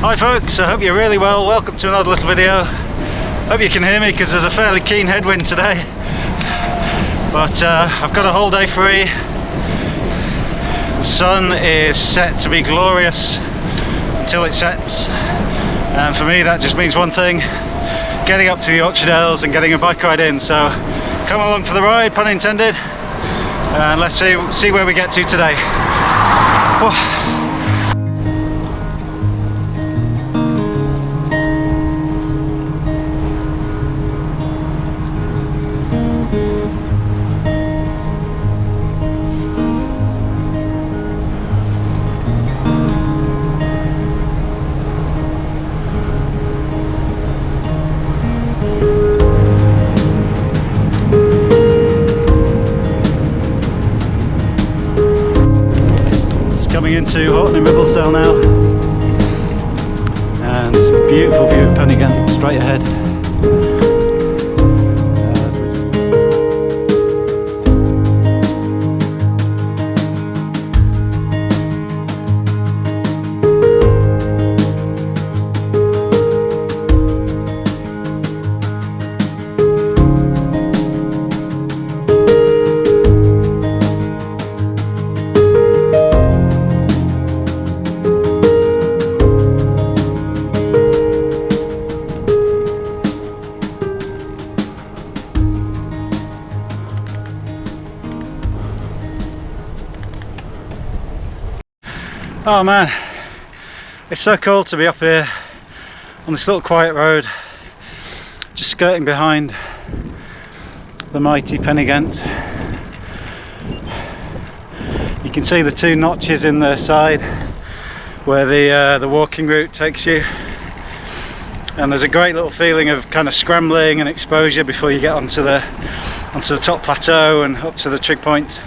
Hi folks, I hope you're really well. Welcome to another little video. Hope you can hear me because there's a fairly keen headwind today. But I've got a whole day free. The sun is set to be glorious until it sets. And for me that just means one thing, getting up to the Yorkshire Dales and getting a bike ride in. So come along for the ride, pun intended. And let's see where we get to today. Oh. Coming into Halton and Ribblehead now, and some beautiful view of Penigent straight ahead. Oh man, it's so cool to be up here on this little quiet road, just skirting behind the mighty Penigent. You can see the two notches in the side where the walking route takes you, and there's a great little feeling of kind of scrambling and exposure before you get onto the top plateau and up to the trig point.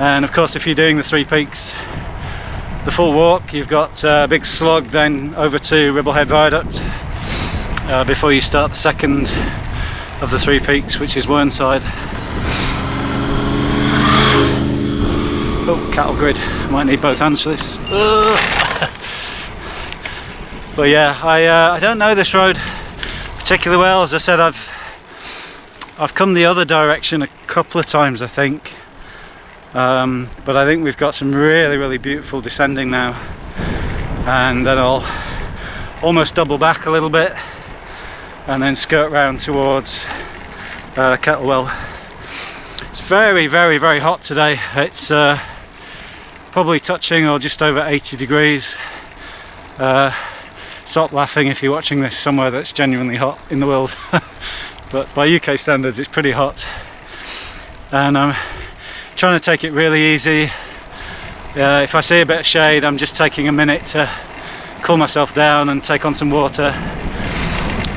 And of course, if you're doing the 3 peaks, the full walk, you've got a big slog then over to Ribblehead Viaduct before you start the second of the 3 peaks, which is Whernside. Oh, cattle grid, might need both hands for this. But yeah, I don't know this road particularly well. As I said, I've come the other direction a couple of times, I think. But I think we've got some really beautiful descending now, and then I'll almost double back a little bit and then skirt round towards Kettlewell. It's very hot today. It's probably touching or just over 80 degrees. Stop laughing if you're watching this somewhere that's genuinely hot in the world. But by UK standards it's pretty hot, and I'm trying to take it really easy. If I see a bit of shade, I'm just taking a minute to cool myself down and take on some water.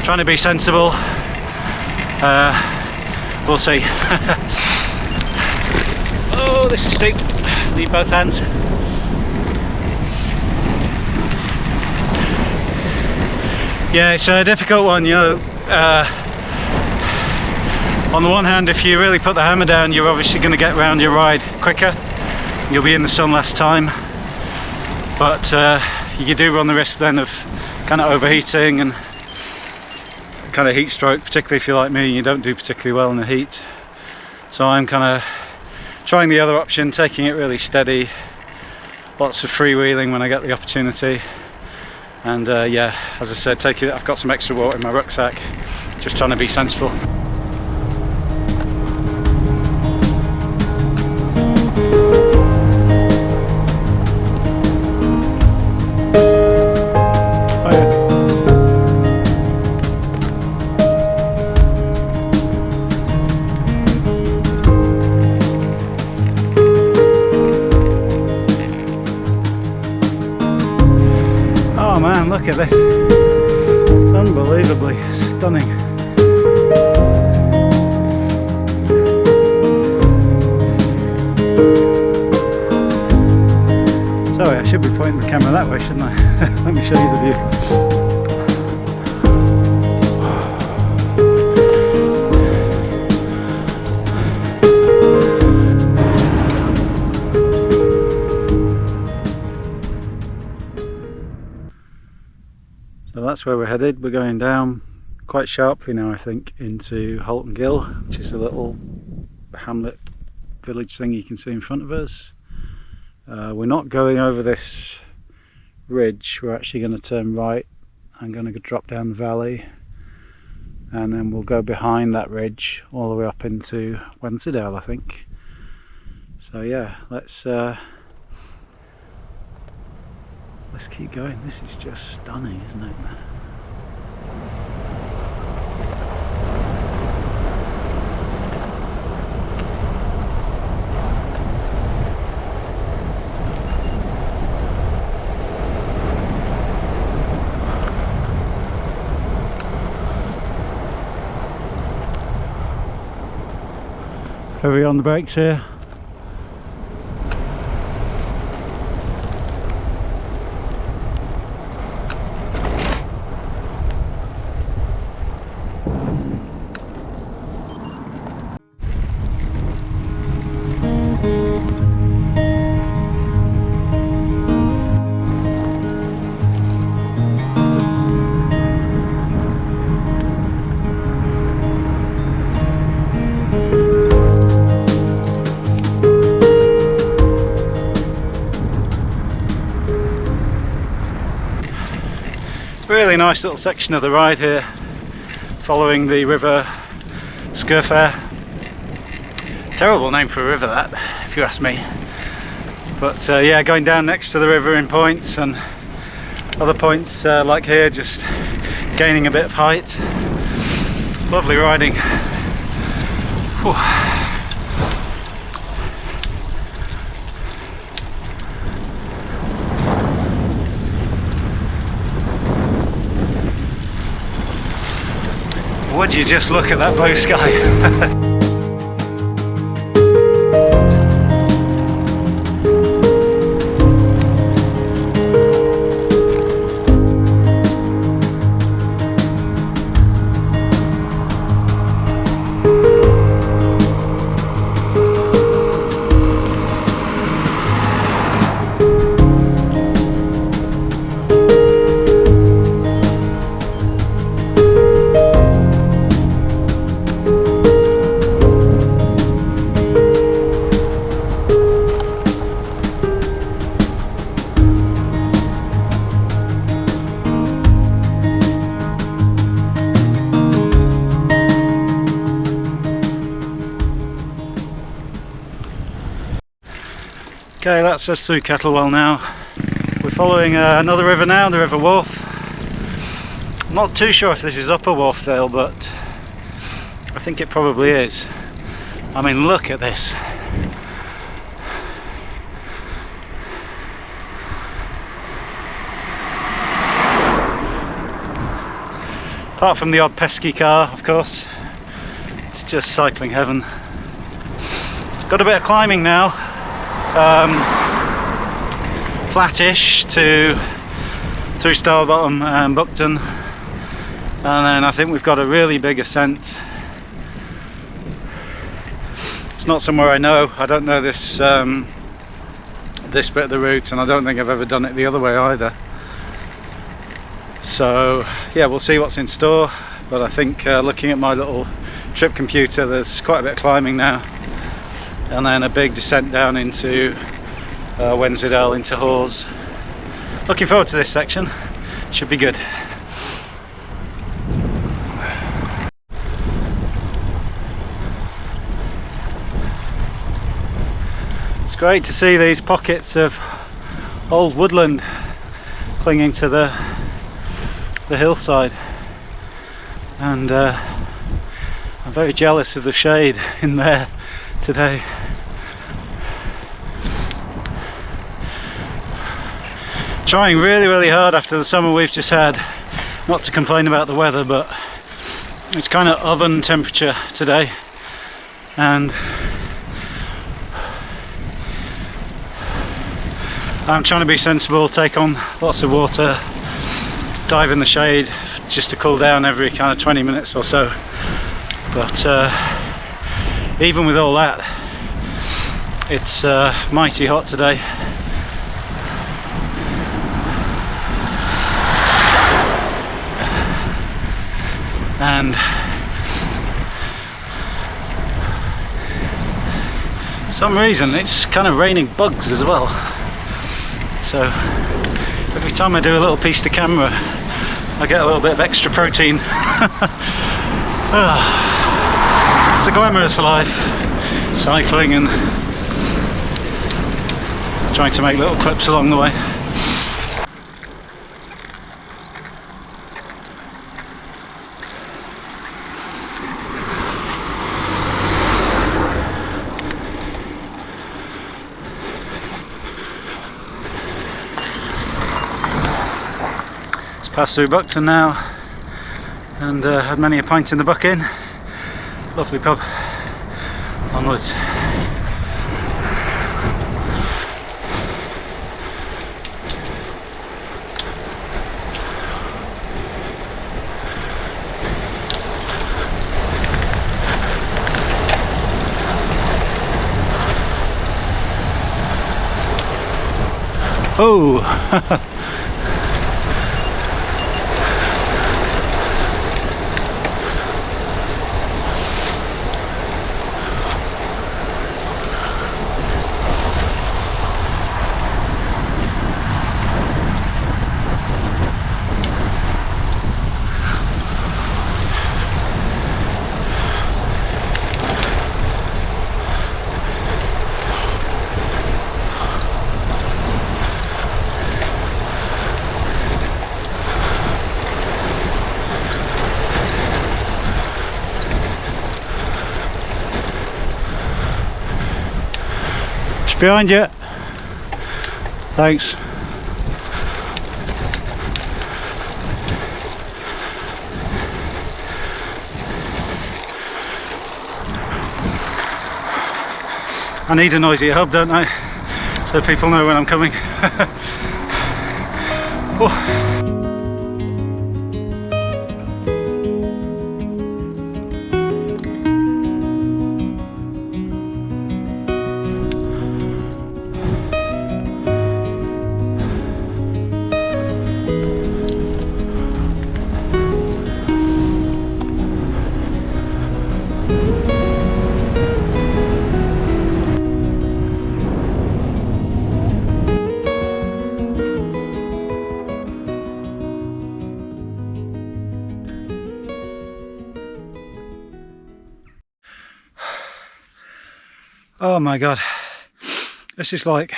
Trying to be sensible. We'll see. Oh, this is steep. Need both hands. Yeah, it's a difficult one, you know. On the one hand, if you really put the hammer down, you're obviously going to get round your ride quicker. You'll be in the sun less time, but you do run the risk then of kind of overheating and kind of heat stroke, particularly if you're like me and you don't do particularly well in the heat. So I'm kind of trying the other option, taking it really steady, lots of freewheeling when I get the opportunity, and yeah, as I said, I've got some extra water in my rucksack, just trying to be sensible. Oh man, look at this. It's unbelievably stunning. Sorry, I should be pointing the camera that way, shouldn't I? Let me show you the view. So that's where we're headed. We're going down quite sharply now, I think, into Halton Gill, which is a little hamlet village thing you can see in front of us. We're not going over this ridge, we're actually going to turn right. I'm going to drop down the valley and then we'll go behind that ridge all the way up into Wensleydale, I think. So yeah, let's keep going. This is just stunning, isn't it? Heavy on the brakes here. Really nice little section of the ride here, following the river Scurfair. Terrible name for a river, that, if you ask me. But yeah, going down next to the river in points, and other points like here, just gaining a bit of height. Lovely riding. Whew. Would you just look at that blue sky? Okay, that's us through Kettlewell now. We're following another river now, the River Wharfe. I'm not too sure if this is Upper Wharfedale, but I think it probably is. I mean, look at this. Apart from the odd pesky car, of course, it's just cycling heaven. Got a bit of climbing now. Flattish to through Starbottom and Buckton, and then I think we've got a really big ascent. It's not somewhere I know. I don't know this this bit of the route, and I don't think I've ever done it the other way either. So yeah, we'll see what's in store, but I think looking at my little trip computer, there's quite a bit of climbing now, and then a big descent down into Wensleydale, into Hawes. Looking forward to this section, should be good. It's great to see these pockets of old woodland clinging to the hillside, and I'm very jealous of the shade in there today. Trying really hard after the summer we've just had not to complain about the weather, but it's kind of oven temperature today, and I'm trying to be sensible, take on lots of water, dive in the shade just to cool down every kind of 20 minutes or so. But even with all that, it's mighty hot today. I 've and for some reason it's kind of raining bugs as well, so every time I do a little piece to camera I get a little bit of extra protein. It's a glamorous life, cycling and trying to make little clips along the way. It's passed through Buckton now, and had many a pint in the Buck Inn. Lovely pub. Onwards. Oh! Behind you. Thanks. I need a noisy hub, don't I? So people know when I'm coming. Oh. Oh my god, this is like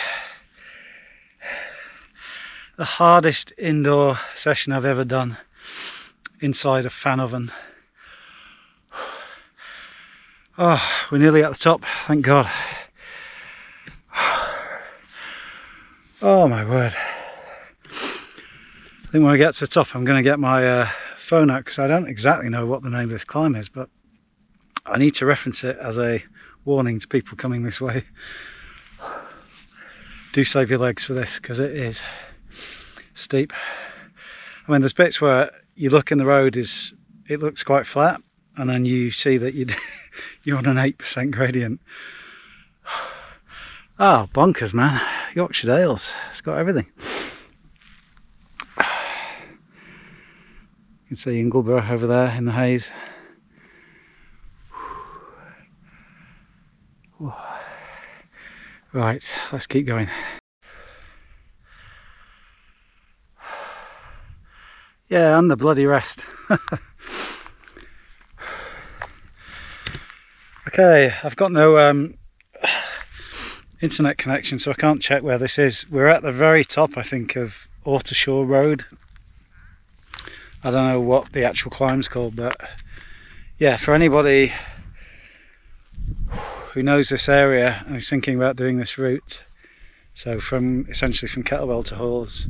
the hardest indoor session I've ever done inside a fan oven. Oh, we're nearly at the top, thank god. Oh my word. I think when I get to the top I'm going to get my phone out, because I don't exactly know what the name of this climb is, but I need to reference it as a warning to people coming this way. Do save your legs for this, because it is steep. I mean, there's bits where you look and the road is, it looks quite flat, and then you see that you're on an 8% gradient. Oh, bonkers, man. Yorkshire Dales, it's got everything. You can see Ingleborough over there in the haze. Right, let's keep going. Yeah, and the bloody rest. Okay, I've got no internet connection, so I can't check where this is. We're at the very top, I think, of Ortashore Road. I don't know what the actual climb's called, but yeah, for anybody who knows this area and is thinking about doing this route, so from essentially from Kettlewell to Hawes,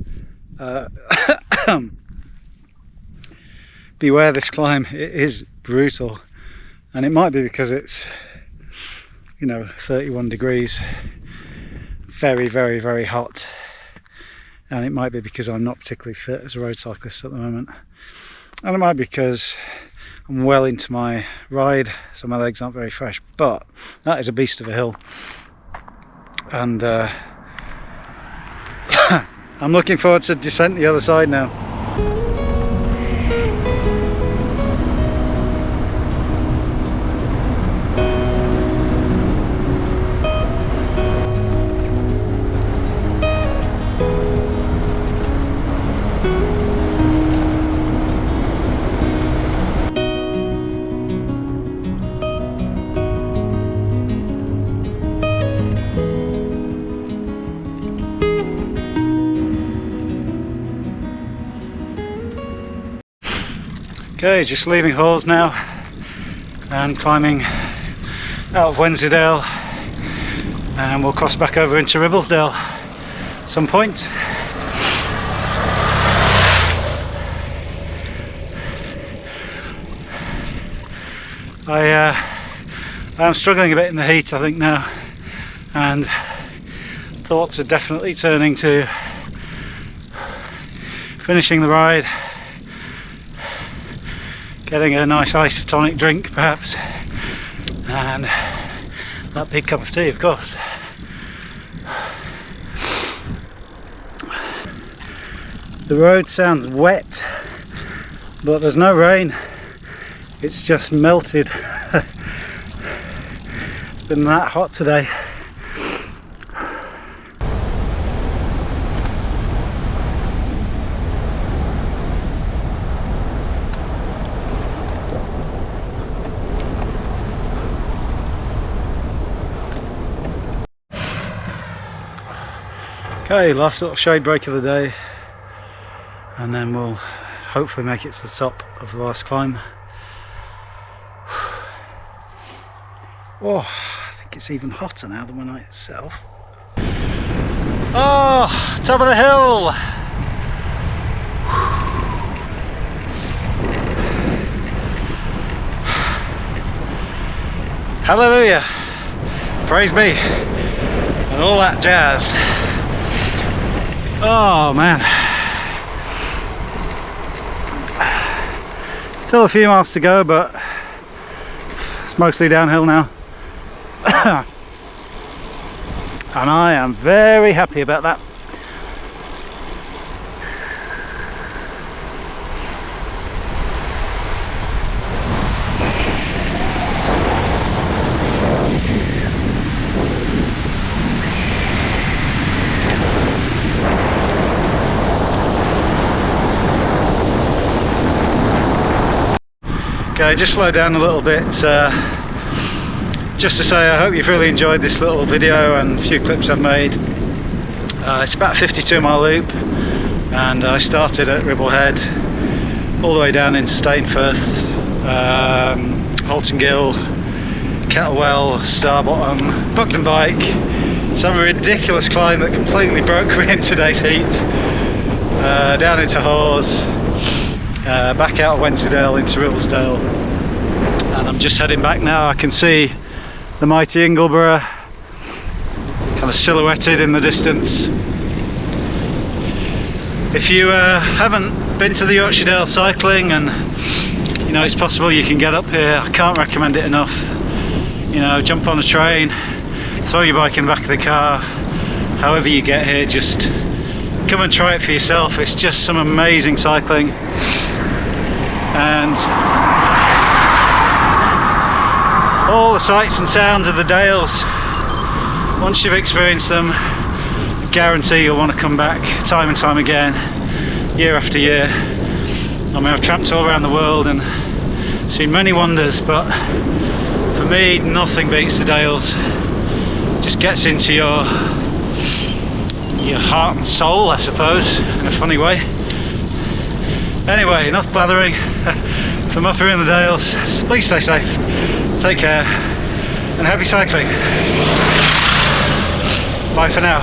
beware this climb. It is brutal, and it might be because it's, you know, 31 degrees, very very very hot, and it might be because I'm not particularly fit as a road cyclist at the moment, and it might be because I'm well into my ride, so my legs aren't very fresh. But that is a beast of a hill, and I'm looking forward to descent the other side now. Okay, just leaving Hawes now and climbing out of Wensleydale, and we'll cross back over into Ribblehead at some point. I'm struggling a bit in the heat, I think, now, and thoughts are definitely turning to finishing the ride, getting a nice isotonic drink perhaps, and that big cup of tea, of course. The road sounds wet, but there's no rain, it's just melted. It's been that hot today. Okay, last little shade break of the day, and then we'll hopefully make it to the top of the last climb. Oh, I think it's even hotter now than the night itself. Oh, top of the hill! Hallelujah! Praise be! And all that jazz. Oh man, still a few miles to go, but it's mostly downhill now. And I am very happy about that. Okay, just slow down a little bit, just to say I hope you've really enjoyed this little video and a few clips I've made. It's about a 52-mile loop, and I started at Ribblehead all the way down into Stainforth, Halton Gill, Kettlewell, Starbottom, Buckden Bike, some ridiculous climb that completely broke me in today's heat, down into Hawes, back out of Wensleydale into Ribblehead, and I'm just heading back now. I can see the mighty Ingleborough kind of silhouetted in the distance. If you haven't been to the Yorkshire Dales cycling, and you know it's possible you can get up here, I can't recommend it enough. You know, jump on a train, throw your bike in the back of the car, however you get here, just come and try it for yourself. It's just some amazing cycling, and all the sights and sounds of the Dales, once you've experienced them, I guarantee you'll want to come back time and time again, year after year. I mean, I've tramped all around the world and seen many wonders, but for me nothing beats the Dales. It just gets into your heart and soul, I suppose, in a funny way. Anyway, enough blathering from up here in the Dales. Please stay safe, take care, and happy cycling. Bye for now.